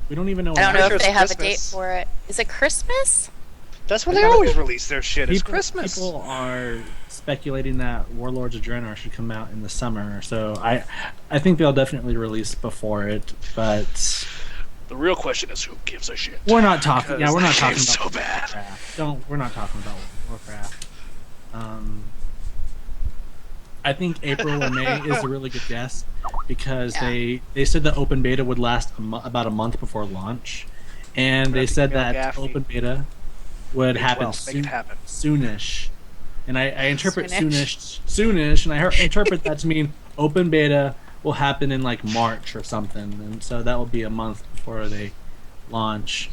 We don't even know. I don't when know sure if it's they have a date Christmas. for it. Is it Christmas? That's when they always release their shit. It's People- Christmas. People are speculating that Warlords of Draenor should come out in the summer, so I think they'll definitely release before it. But The real question is, who gives a shit? we're not talking. Yeah, Because we're not that talking game's about so bad. Warcraft. We're not talking about Warcraft. I think April or May is a really good guess because Yeah. they said the open beta would last about a month before launch, and they Have to said email that Gaffney. open beta would May happen 12th, make it happen. soonish. And I interpret Soonish. soonish, and I interpret that to mean open beta will happen in like March or something, and so that will be a month before they launch.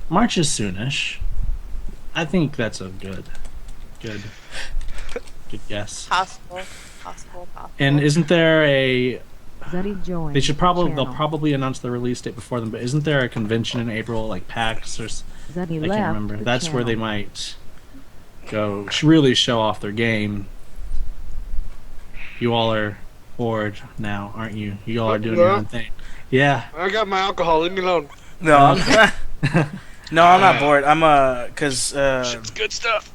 March is soonish. I think that's a good guess. Possible. And isn't there a? Zeddy joined They should channel. they'll probably announce the release date before them. But isn't there a convention in April like PAX or? Zeddy I left can't remember. the That's where they channel. might go really show off their game. You all are bored now, aren't you? You all are doing your own thing. Yeah. I got my alcohol. Leave me alone. No, I'm no, I'm not bored. I'm cause Shit's good stuff.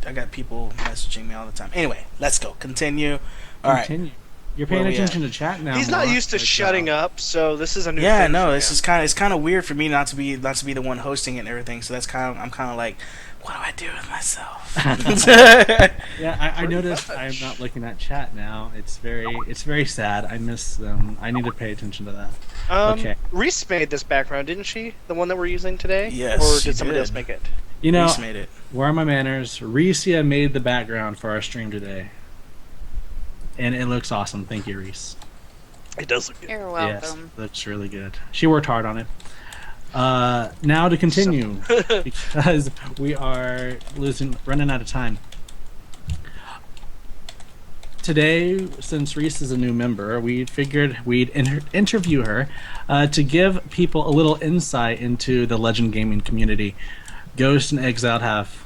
I got people messaging me all the time. Anyway, let's go. Continue. All right. Continue. You're paying Where we attention to chat now. He's not Mark. used to shutting up, so this is a new Yeah, thing no, for this him. is it's kind of weird for me not to be the one hosting it and everything. So that's I'm kind of like, what do I do with myself? Yeah, I noticed I'm not looking at chat now. It's very sad. I miss them. I need to pay attention to that. Okay. Reese made this background, didn't she? The one that we're using today? Yes, Or she did somebody did. else make it? You know, Reese made it. where are my manners? Reese made the background for our stream today. And it looks awesome. Thank you, Reese. It does look good. You're Yes, welcome. looks really good. She worked hard on it. Now to continue, because we are running out of time. Today, since Reese is a new member, we figured we'd interview her to give people a little insight into the Legend Gaming community. Ghost and Exiled have.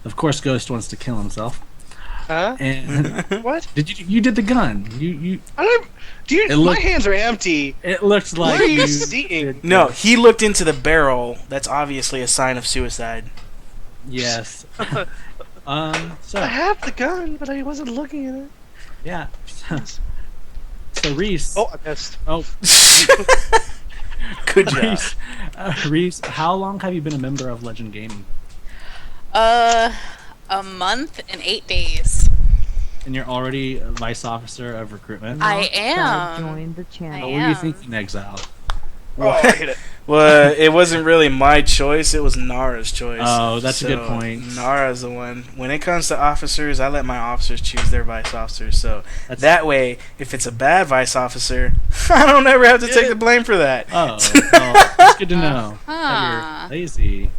Of course, Ghost wants to kill himself. Huh? And What? you did the gun? I don't. Do you? It looked- My hands are empty. It looks like What are you you seeing? did No, this. he looked into the barrel. That's obviously a sign of suicide. Yes. I So have the gun, but I wasn't looking at it. yeah. So Reese. Oh, I missed. Oh, Good job. Reese. Reese, how long have you been a member of Legend Gaming? A month and 8 days. And you're already a vice officer of recruitment. I am. Joined the channel. What were you thinking, Exiled? Oh, I hit it. Well, it wasn't really my choice. It was Nara's choice. Oh, that's a good So, point. Nara's the one. When it comes to officers, I let my officers choose their vice officers. So That's- that way, if it's a bad vice officer, I don't ever have to take the blame for that. Oh, well, that's good to know. Uh-huh. That you're lazy,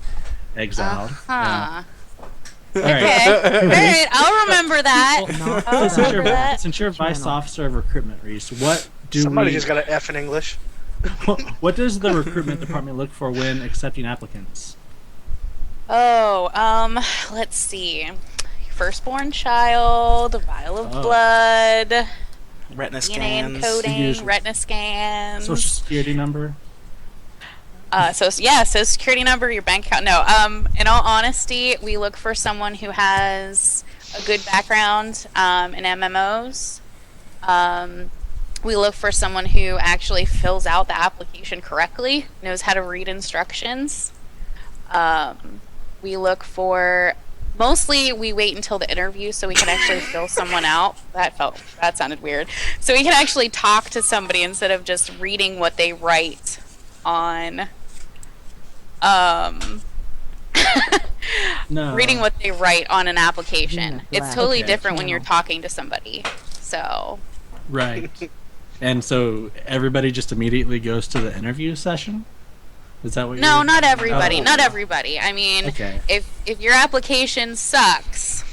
Exiled. Huh. All right. Okay. Alright, I'll remember that. Not I'll So since, remember that. since you're vice Channel. officer of recruitment, Reese, what do Somebody we, just got an F in English. what does the recruitment department look for when accepting applicants? Oh, let's see. Firstborn child, vial of Oh. blood, Retina DNA scans. encoding, Usual. retina scans. Social security number? Social security number, your bank account. No, in all honesty, we look for someone who has a good background in MMOs. We look for someone who actually fills out the application correctly, knows how to read instructions. We look for mostly we wait until the interview so we can actually fill someone out. That sounded weird. So we can actually talk to somebody instead of just reading what they write on No. reading what they write on an application. Yeah, It's totally Okay. different when you're talking to somebody. So Right. And so everybody just immediately goes to the interview session? Is that what no, you're... not everybody. Oh. Not everybody. I mean, Okay. if your application sucks,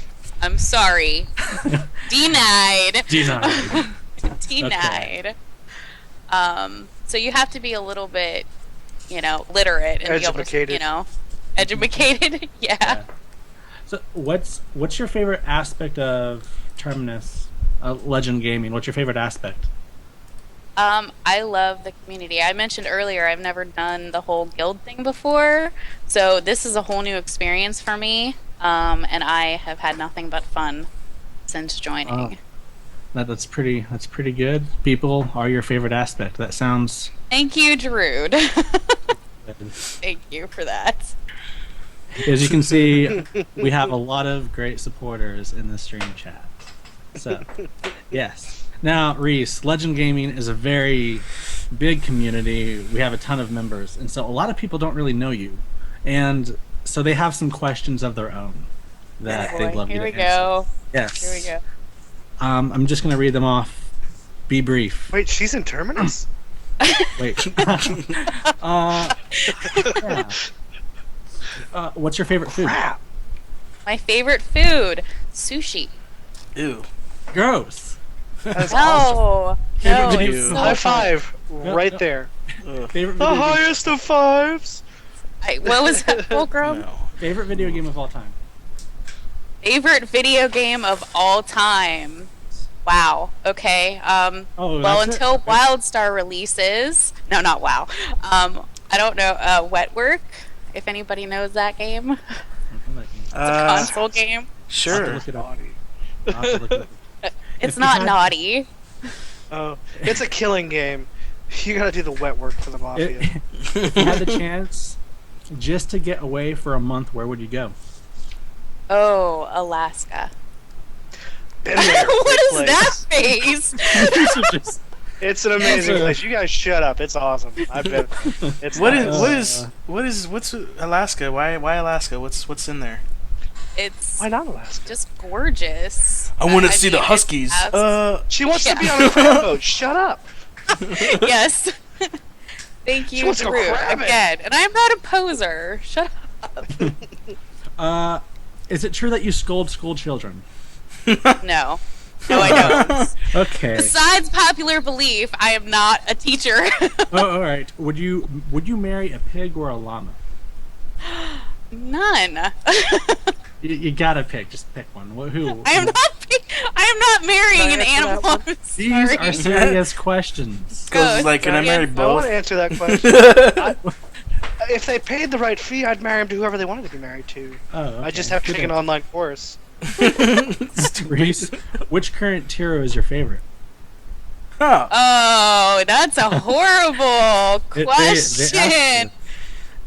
I'm sorry. Denied. Denied. Denied. So you have to be a little bit, literate and be able to, Educated. educated. Yeah. Yeah. So what's your favorite aspect of Terminus, Legend Gaming? What's your favorite aspect? I love the community. I mentioned earlier I've never done the whole guild thing before, so this is a whole new experience for me, and I have had nothing but fun since joining. That's pretty good. People are your favorite aspect. That sounds Thank you, Druid. good. Thank you for that. As you can see, we have a lot of great supporters in the stream chat. So, yes. Now, Reese, Legend Gaming is a very big community. We have a ton of members, and so a lot of people don't really know you. And so they have some questions of their own that they'd love you Here to we answer. go. Yes. Here we go. I'm just going to read them off. Be brief. Wait, she's in Terminus? Wait. Yeah. What's your favorite food? Crap. My favorite food, sushi. Ew. Gross. That's awesome. No, Favorite no, video- it's so High five. Yep, Right yep. there. Ugh. Favorite The video, game, highest of fives. What was that, Fulcrum? No. favorite video game of all time. Favorite video game of all time. Wow. Okay. Oh, Well, that's it? until WildStar releases. No, not WoW. I don't know. Wetwork. If anybody knows that game, it's a console game. I'll Sure. have to look it up. I'll have to look it up. It's you not had- naughty. Oh, it's a killing game. You gotta do the wet work for the mafia. If you had the chance just to get away for a month, where would you go? Oh, Alaska. Been there. What is Great that place. face? It's an amazing place. You guys shut up. It's awesome. I've been. It's nice. What's Alaska? Why Alaska? What's in there? It's Why not Alaska? just gorgeous. I want to I see the mean, Huskies. it's She wants Yeah. to be on a crab boat. Shut up. yes. Thank She you, wants to go Drew, crabbing. again. And I'm not a poser. Shut up. Is it true that you scold school children? No. No, I don't. Okay. Besides popular belief, I am not a teacher. Oh, all right. Would you marry a pig or a llama? None. You gotta pick. Just pick one. Who? I am not marrying an Can I animal. answer I'm These sorry. are serious questions. Goes like, can I marry I want both? to answer that question. If they paid the right fee, I'd marry him to whoever they wanted to be married to. Oh, okay. I just have to Good take an answer. online course. Reese, which current hero is your favorite? Huh. Oh, that's a horrible They question. asked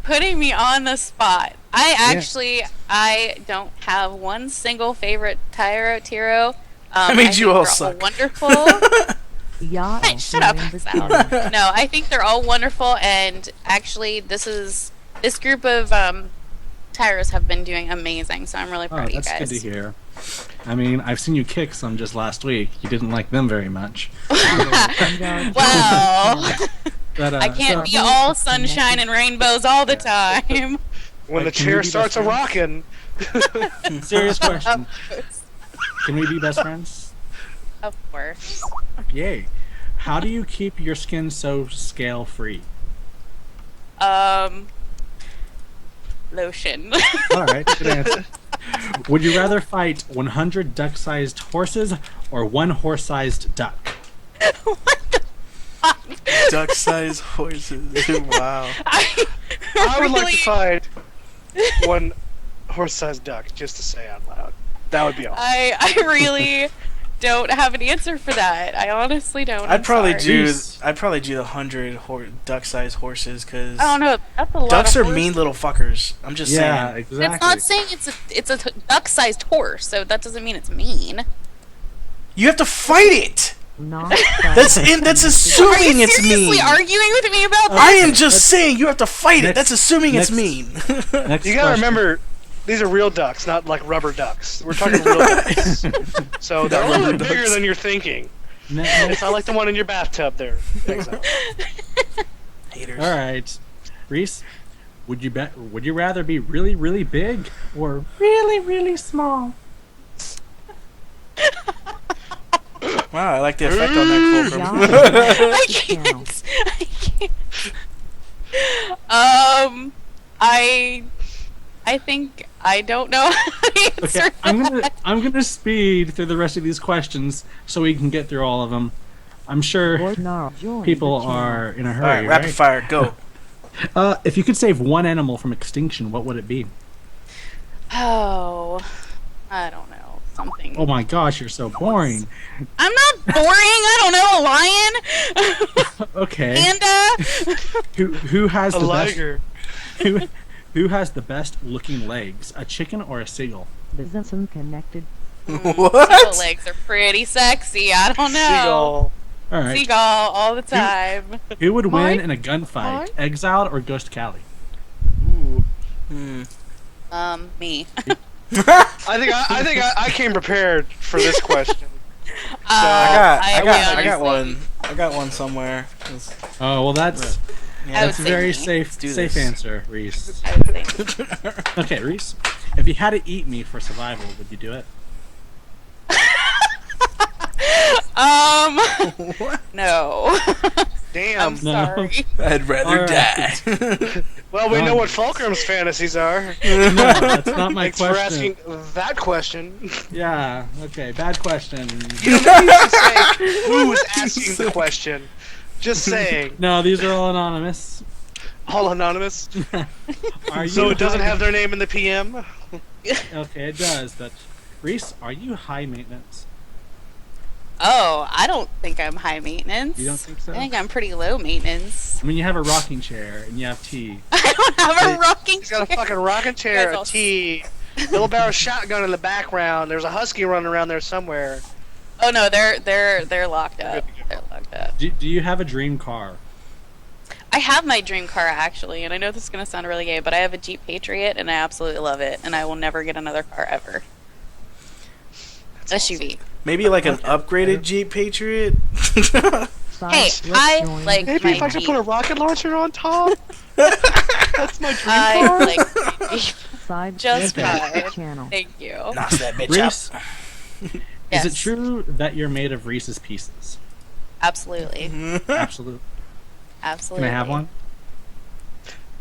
Putting me on the spot. I don't have one single favorite Tyro Tiro. I made think you all they're suck. Wonderful. Ja, Hey, shut up. Stop. No, I think they're all wonderful, and actually, this group of Tyros have been doing amazing. So I'm really Oh, proud of you that's guys. good to hear. I mean, I've seen you kick some just last week. You didn't like them very much. Well, But, I can't be all sunshine and rainbows all the time. When Like, the can we chair be starts a best rocking. Serious question. Can we be best friends? Of course. Yay. How do you keep your skin so scale free? Lotion. All right, good answer. Would you rather fight 100 duck-sized horses or one horse-sized duck? Duck-sized horses. Wow. I would like to find one horse-sized duck, just to say out loud. That would be awesome. I really don't have an answer for that. I honestly don't. I'd probably do Reese. the 100 duck-sized horses because I don't know. That's a lot. ducks of are horse. mean little fuckers. I'm just Yeah, saying. exactly. It's not saying it's a duck-sized horse, so that doesn't mean it's mean. You have to fight it. Not That's assuming Are you it's seriously mean. arguing with me about I this? am just saying you have to fight it. Next- That's assuming it's next- mean. Next You gotta question. remember, these are real ducks, not like rubber ducks. We're talking real ducks. So they're a little bit bigger than you're thinking. It's not like the one in your bathtub there. Exile. Haters. All right, Reese, would you rather be really, really big or really, really small? Wow, I like the effect on that Fulcrum. I can't. I think I don't know how to answer Okay, that. I'm gonna speed through the rest of these questions so we can get through all of them. I'm sure people are in a All hurry. right, rapid fire, go. If you could save one animal from extinction, what would it be? Oh, I don't know. Something. Oh my gosh, you're so boring. I'm not boring. I don't know. A lion? Okay. Panda? Who has A the best liger. who has the best looking legs? A chicken or a seagull? Business connected. Seagull What? legs are pretty sexy. I don't know. Seagull. All right. Seagull all the time. Who would win Mike? in a gunfight? Mike? Exiled or Ghost Callie? Ooh. Me. I think I came prepared for this question. I got honestly- one. I got one somewhere. Oh well, that's I would a say very me. safe do safe this. answer, Reese. I would think. Okay, Reese. If you had to eat me for survival, would you do it? What? No. Damn. I'm No. sorry. I'd rather All die. Well, we know Done. what Fulcrum's fantasies are. No, that's not my Thanks for question. asking that question. Yeah. Okay. Bad question. You don't need to say who was asking the question. Just saying. No, these are all anonymous. All anonymous. Are you So it doesn't high- have their name in the PM. Okay, it does. But Reese, are you high maintenance? Oh, I don't think I'm high maintenance. You don't think so? I think I'm pretty low maintenance. I mean, you have a rocking chair and you have tea. I don't have a rocking He's got a chair. fucking rocking You chair, guys a all- tea, little barrel shotgun in the background. There's a husky running around there somewhere. Oh no, they're locked up. They're locked up. Do you have a dream car? I have my dream car actually, and I know this is gonna sound really gay, but I have a Jeep Patriot, and I absolutely love it, and I will never get another car ever. SUV. Maybe like an upgraded Jeep Patriot. Hey, I like Maybe if my I could Jeep. put a rocket launcher on top. That's my dream I car. like Jeep. Side Just channel. fine. Thank you. Knock that bitch Reese, up. Yes, is it true that you're made of Reese's Pieces? Absolutely. Absolutely. Absolutely. Can I have one?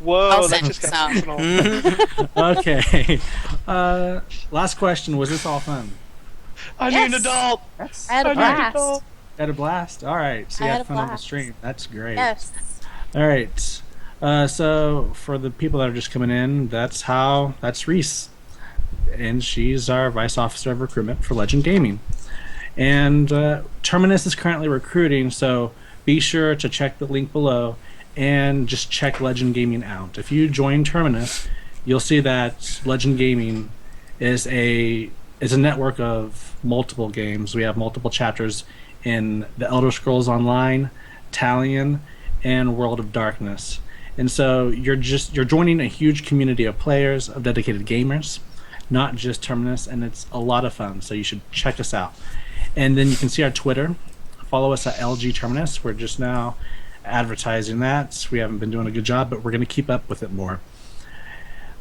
Whoa, I'll that send just you got some. personal. Okay. Last question. Was this all fun? I need an Yes. adult. Yes. I had a I need an blast. adult. Had a blast. All right. So I you had had a fun on the blast. stream. That's great. Yes. All right. So for the people that are just coming in, that's Reese, and she's our vice officer of recruitment for Legend Gaming. And Terminus is currently recruiting, so be sure to check the link below and just check Legend Gaming out. If you join Terminus, you'll see that Legend Gaming is a network of multiple games. We have multiple chapters in the Elder Scrolls Online, Talion, and World of Darkness. And so you're joining a huge community of players, of dedicated gamers, not just Terminus, and it's a lot of fun. So you should check us out. And then you can see our Twitter. Follow us at LG Terminus. We're just now advertising that. We haven't been doing a good job, but we're going to keep up with it more.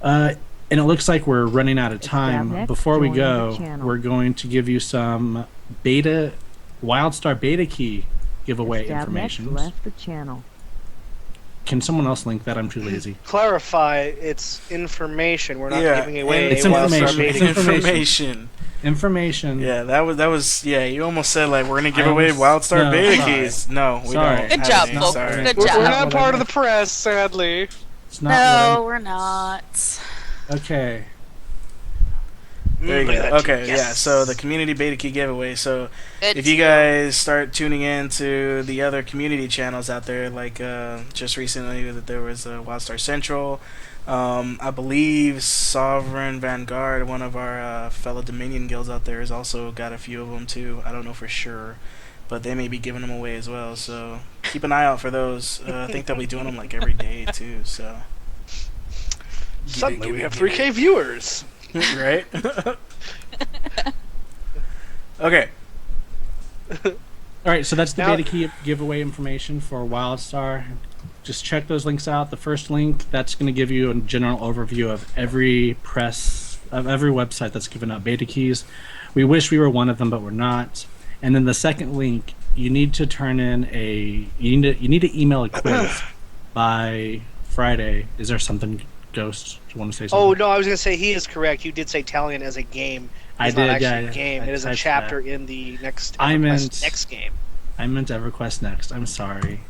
And it looks like we're running out of time. Next, Before we join the go, channel. we're going to give you some WildStar beta key giveaway Stab information. next left the channel. Can someone else link that? I'm too lazy. Clarify, it's information. We're not Yeah, giving away it's a WildStar information. beta. It's Information. Information. Yeah, that was. Yeah, you almost said like we're gonna give I away almost- WildStar no, beta sorry. keys. No, we Sorry. don't. Good have job, any, folks. sorry. Good We're job. not what I part of the meant. press, sadly. It's not No, we're not. Okay. There you Look at go. that, Okay, yes. yeah. So the community beta key giveaway. So Good if you deal. guys start tuning in to the other community channels out there, like just recently that there was WildStar Central, I believe Sovereign Vanguard, one of our fellow Dominion guilds out there, has also got a few of them too. I don't know for sure, but they may be giving them away as well. So keep an eye out for those. I think they'll be doing them like every day too. So Suddenly we have get it. 3K viewers. Right? Okay. All right, so that's the Now- beta key giveaway information for WildStar. Just check those links out. The first link, that's going to give you a general overview of every website that's given out beta keys. We wish we were one of them, but we're not. And then the second link, you need to turn in you need to email a quiz by Friday. Is there something, Ghost? Do you want to say something? Oh, no, I was going to say he is correct. You did say Talion as a game. I It's did, not actually yeah, a game. I It is a typed chapter that. in the next I EverQuest meant- next game. I meant EverQuest Next. I'm sorry.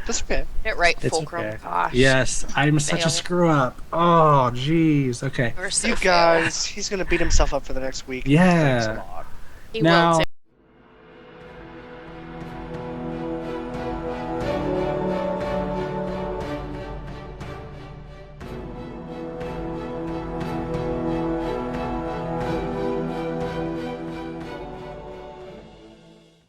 That's okay. Get it right, It's Fulcrum. okay. Gosh. Yes, I'm such a Fail. screw up. Oh, jeez. Okay. We're so You fail. guys, he's going to beat himself up for the next week. Yeah. Thanks a lot. He Now- will too.